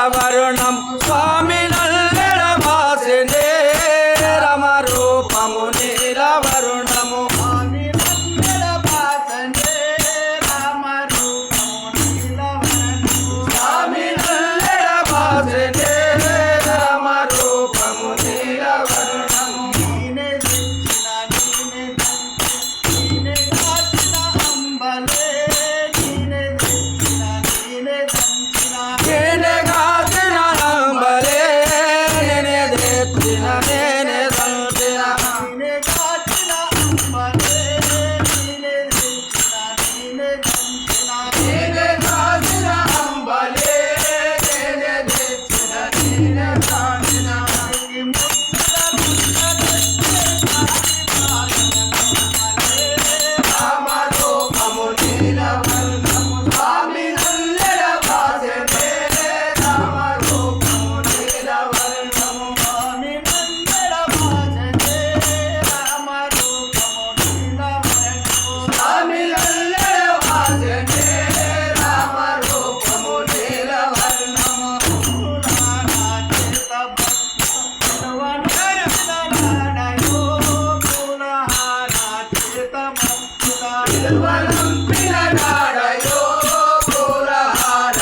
వరుణం స్వామి నల్లెడ భాసనే రమరూపము నీల వరుణము స్వామి నల్లెడ భాసనే రమరూపము నీల వరుణము స్వామి నల్లెడ భాసనే రమరూపము నీల వరుణము నీనే తెచ్చిన నీనే కాచిన అంబలే నీనే తెచ్చిన నీనే దంచిన నేనే కాచిన అంబలే నేనే తెచ్చిన నేనే దంచిన నీనే కాచిన అంబలే నీనే తెచ్చిన నీనే దంచిన నేనే కాచిన అంబలే నేనే తెచ్చిన నేనే దంచిన ఈ ముద్దల రామరూపము నీల వర్ణము స్వామి నల్లెడ భాసనే రామరూపము నీల వర్ణము స్వామి నల్లెడ భాసనే రమరూపము నీల వరుణము స్వామి నల్లెడ భాసనే రామరూపము నీల వర్ణము పిల్వనంపిన నాడయో పూలహార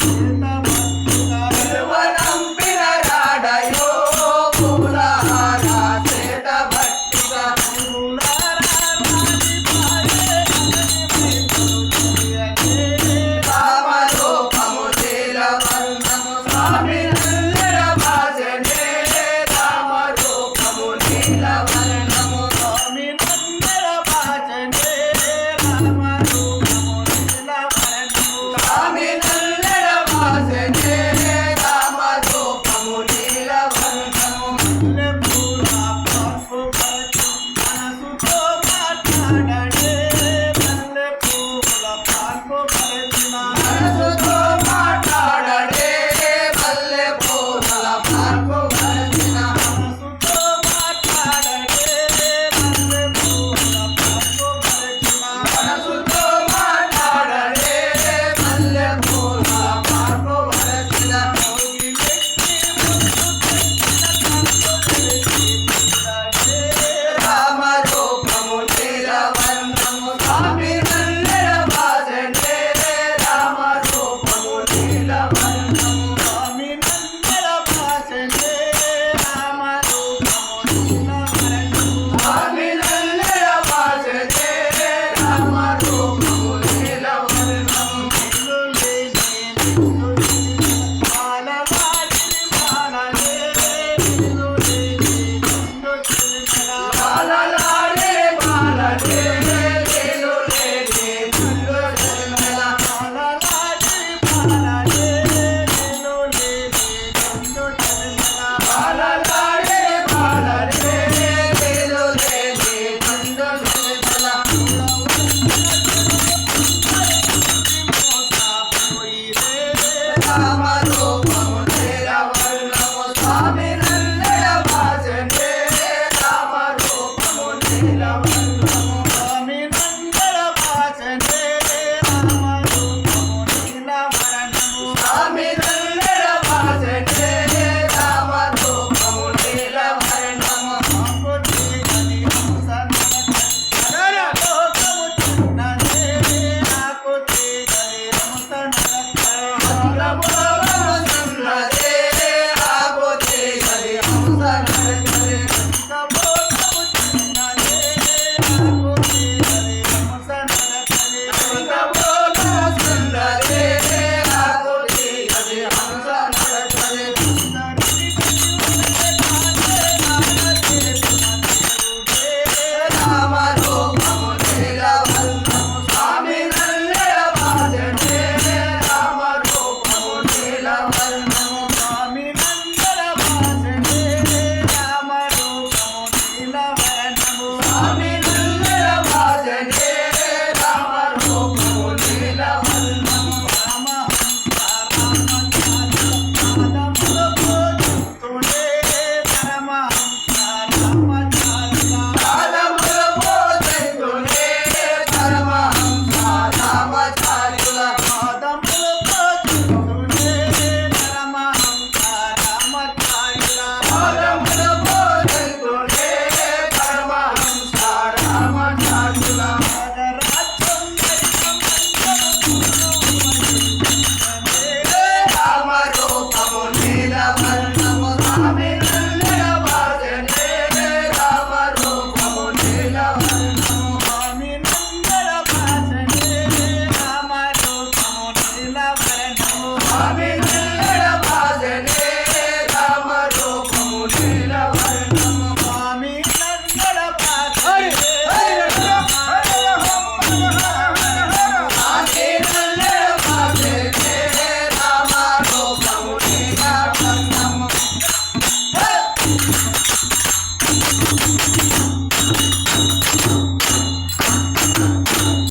చేత పట్టుగా పిల్వనంపిన నాడయో పూలహార చేత పట్టుగా రామరూపము నీల వర్ణము స్వామి నల్లెడ భాసనే రామరూపము నీల వర్ణము స్వామి నల్లెడ భాసనే రామరూపము నీల వర్ణము మనసుతో మాట్లాడడే మల్లె పూల పార్కు వరసిన మనసుతో మాట్లాడడే మల్లె పూల పార్కు వరసిన రామరూపము నీల వర్ణము స్వామి నల్లెడ భాసనే రామరూపము నీల వర్ణము స్వామి నల్లెడ భాసనే రామరూపము నీల వర్ణము బాలలాడే బాలడే లేలు లేని ముల్లు జన్మల బాలలాడే బాలడే లేలు లేని ముల్లు జన్మల రామరూపము నీల వర్ణము స్వామి నల్లెడ భాసనే రామరూపము నీల వర్ణము స్వామి నందర భాసనే రామరూపము నీల వరణము స్వామి నల్లెడ భాసనే రామరూపము నీల వర్ణము మంగళములవము సున్నదే ఆగోతే గది హంస నరకరే మంగళములవము సున్నదే ఆగోతే గది హంస నరకరే రామరూపము నీల వర్ణము స్వామి నల్లెడ భాసనే రామరూపము నీల వర్ణము స్వామి నందర భాసనే రామరూపము నీల